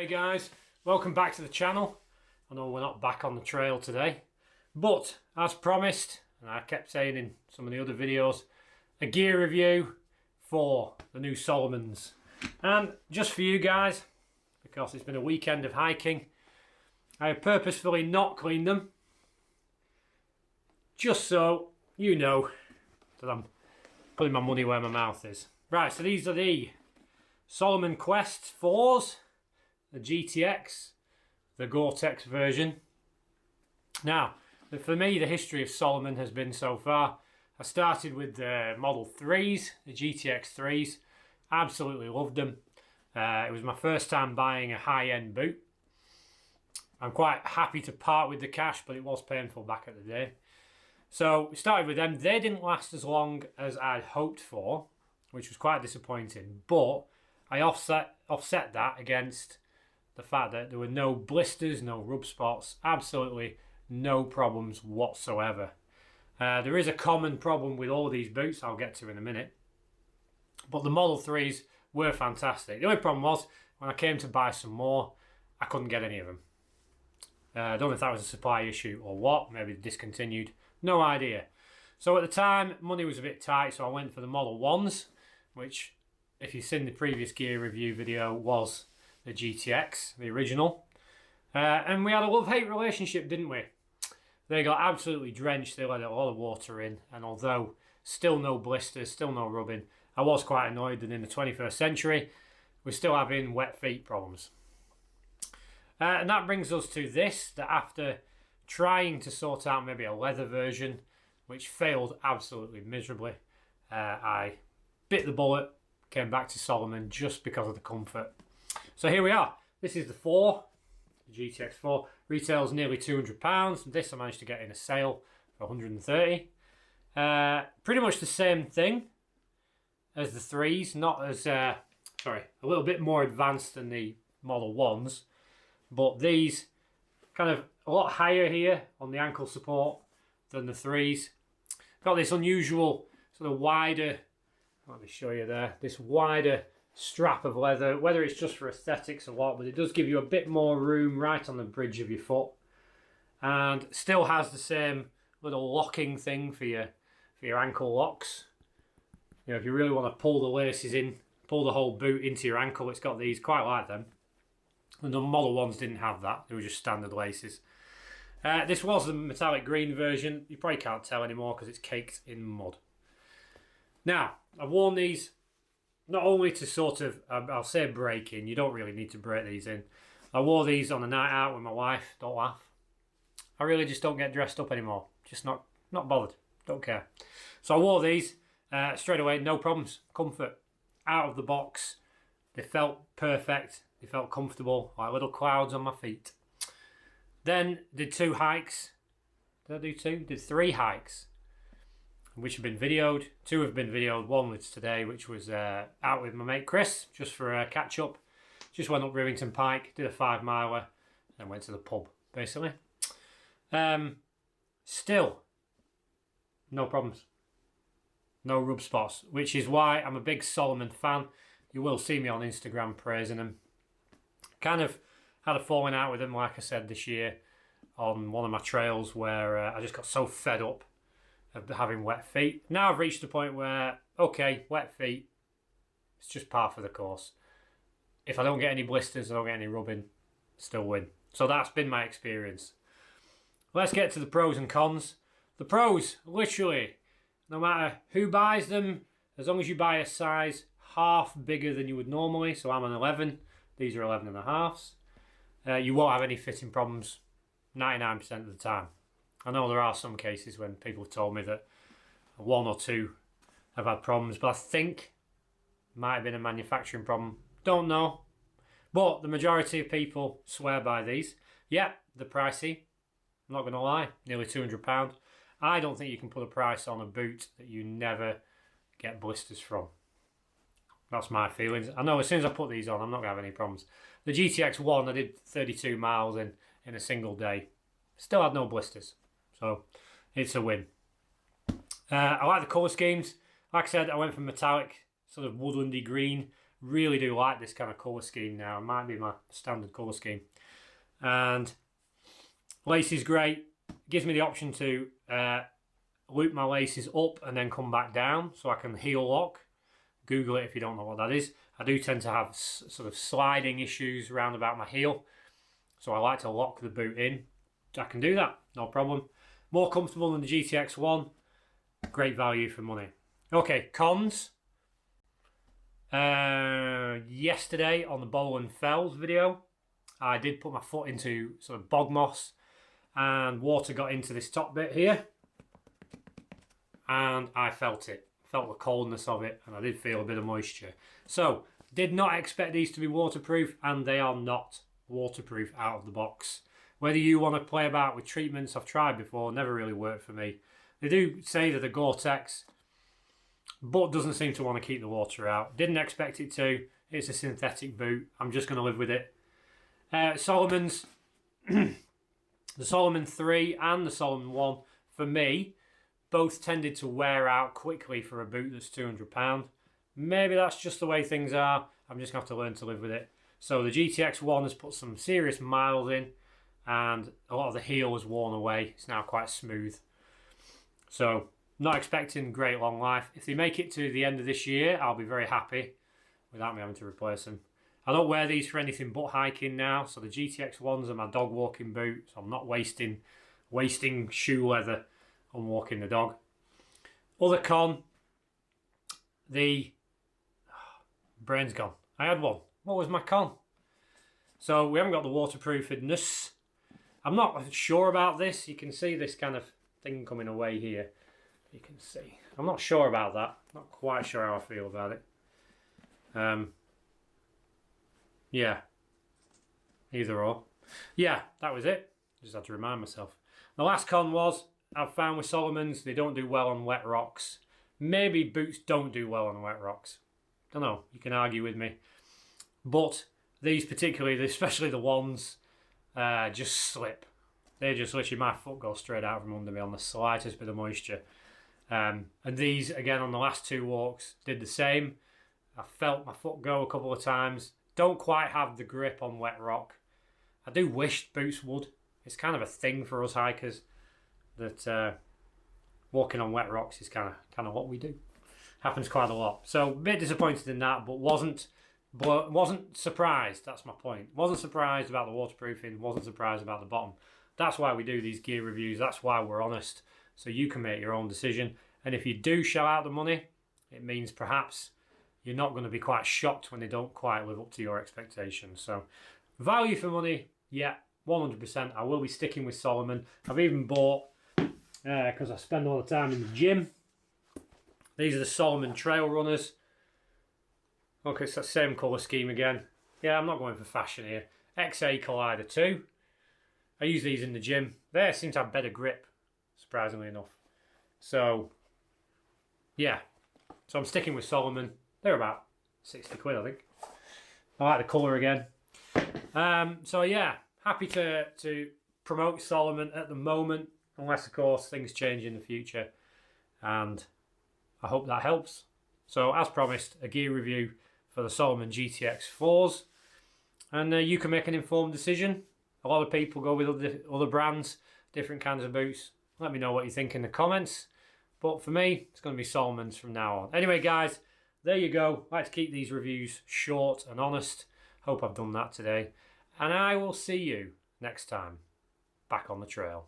Hey guys, welcome back to the channel. I know we're not back on the trail today, but as promised, and I kept saying in some of the other videos, a gear review for the new Salomons. And just for you guys, because it's been a weekend of hiking, I have purposefully not cleaned them, just so you know that I'm putting my money where my mouth is. Right, so these are the Salomon Quest 4s, the GTX, the Gore-Tex version. Now, for me, the history of Salomon has been so far, I started with the Model 3s, the GTX 3s. Absolutely loved them. It was my first time buying a high-end boot. I'm quite happy to part with the cash, but it was painful back at the day. So we started with them. They didn't last as long as I'd hoped for, which was quite disappointing. But I offset that against the fact that there were no blisters, no rub spots, absolutely no problems whatsoever. There is a common problem with all these boots I'll get to in a minute. But the Model 3s were fantastic. The only problem was, when I came to buy some more, I couldn't get any of them. I don't know if that was a supply issue or what, maybe discontinued, no idea. So at the time, money was a bit tight, so I went for the Model 1s, which, if you've seen the previous gear review video, was the GTX, the original. And we had a love-hate relationship, didn't we? They got absolutely drenched, they let a lot of water in, and although still no blisters, still no rubbing, I was quite annoyed that in the 21st century, we're still having wet feet problems. And that brings us to this, that after trying to sort out maybe a leather version, which failed absolutely miserably, I bit the bullet, came back to Salomon just because of the comfort. So here we are. This is the 4, the GTX 4. Retails nearly £200. This I managed to get in a sale for 130. Pretty much the same thing as the 3s, not as, a little bit more advanced than the Model 1s. But these kind of a lot higher here on the ankle support than the 3s. Got this unusual sort of wider, let me show you there, this wider strap of leather, whether it's just for aesthetics or what, but it does give you a bit more room right on the bridge of your foot, and still has the same little locking thing for your ankle locks. You know, if you really want to pull the laces in, pull the whole boot into your ankle, it's got these, quite like them. And the Model 1s didn't have that, they were just standard laces. This was the metallic green version. You probably can't tell anymore because it's caked in mud. Now, I've worn these not only to sort of, I'll say break in, you don't really need to break these in. I wore these on a night out with my wife, don't laugh. I really just don't get dressed up anymore, just not bothered, don't care. So I wore these straight away, no problems, comfort, out of the box. They felt perfect, they felt comfortable, like little clouds on my feet. Then did 2 hikes, did I do 2? Did 3 hikes, which have been videoed. 2 have been videoed, one was today, which was out with my mate Chris, just for a catch up. Just went up Rivington Pike, did a 5 miler, and went to the pub, basically. Still, no problems. No rub spots, which is why I'm a big Salomon fan. You will see me on Instagram praising them. Kind of had a falling out with them, like I said, this year on one of my trails where I just got so fed up of having wet feet. Now I've reached a point where, okay, wet feet, it's just par for the course. If I don't get any blisters, I don't get any rubbing, still win. So that's been my experience. Let's get to the pros and cons. The pros, literally, no matter who buys them, as long as you buy a size half bigger than you would normally, so I'm an 11, these are 11 and a halves, you won't have any fitting problems 99% of the time. I know there are some cases when people have told me that 1 or 2 have had problems, but I think it might have been a manufacturing problem. Don't know. But the majority of people swear by these. Yeah, they're pricey. I'm not going to lie. Nearly £200. I don't think you can put a price on a boot that you never get blisters from. That's my feelings. I know as soon as I put these on, I'm not going to have any problems. The GTX 1, I did 32 miles in a single day. Still had no blisters. So it's a win. I like the colour schemes. Like I said, I went from metallic, sort of woodlandy green, Really do like this kind of colour scheme now. It might be my standard colour scheme. And lace is great. Gives me the option to loop my laces up and then come back down, so I can heel lock. Google it if you don't know what that is. I do tend to have sort of sliding issues around about my heel, so I like to lock the boot in. I can do that, no problem. More comfortable than the GTX 1. Great value for money. Okay, cons. Yesterday on the Bowl and Fells video, I did put my foot into sort of bog moss and water got into this top bit here and I felt it. Felt the coldness of it, and I did feel a bit of moisture. So, did not expect these to be waterproof, and they are not waterproof out of the box. Whether you want to play about with treatments I've tried before, never really worked for me. They do say that they're Gore-Tex, but doesn't seem to want to keep the water out. Didn't expect it to. It's a synthetic boot. I'm just going to live with it. Salomon's, the Salomon 3 and the Salomon 1, for me, both tended to wear out quickly for a boot that's £200. Maybe that's just the way things are. I'm just going to have to learn to live with it. So the GTX 1 has put some serious miles in, and a lot of the heel has worn away. It's now quite smooth. So, not expecting great long life. If they make it to the end of this year, I'll be very happy without me having to replace them. I don't wear these for anything but hiking now, so the GTX 1s are my dog walking boot, so I'm not wasting shoe leather on walking the dog. Other con, the brain's gone. I had one. What was my con? So we haven't got the waterproofedness. I'm not sure about this. You can see this kind of thing coming away here. You can see. I'm not sure about that. Not quite sure how I feel about it. Yeah. Either or. Yeah, that was it. Just had to remind myself. The last con was, I've found with Salomons, they don't do well on wet rocks. Maybe boots don't do well on wet rocks. Don't know. You can argue with me. But these particularly, especially the ones, just slip. They just literally, my foot goes straight out from under me on the slightest bit of moisture. And these, again, on the last two walks, did the same. I felt my foot go a couple of times. Don't quite have the grip on wet rock. I do wish boots would. It's kind of a thing for us hikers that walking on wet rocks is kind of what we do. Happens quite a lot. So a bit disappointed in that, but wasn't surprised. That's my point. Wasn't surprised about the waterproofing. Wasn't surprised about the bottom. That's why we do these gear reviews. That's why we're honest. So you can make your own decision. And if you do shell out the money, it means perhaps you're not going to be quite shocked when they don't quite live up to your expectations. So value for money, yeah, 100%. I will be sticking with Salomon. I've even bought, because I spend all the time in the gym, these are the Salomon Trail Runners. Okay, it's that same colour scheme again. Yeah, I'm not going for fashion here. XA Collider 2. I use these in the gym. They seem to have better grip, surprisingly enough. So, yeah. So I'm sticking with Salomon. They're about 60 quid, I think. I like the colour again. So yeah, happy to promote Salomon at the moment, unless of course things change in the future, and I hope that helps. So as promised, a gear review for the Salomon GTX 4s, and you can make an informed decision. A lot of people go with other brands, different kinds of boots. Let me know what you think in the comments, but for me it's going to be Salomon's from now on. Anyway guys, there you go. I like to keep these reviews short and honest. Hope I've done that today. And I will see you next time back on the trail.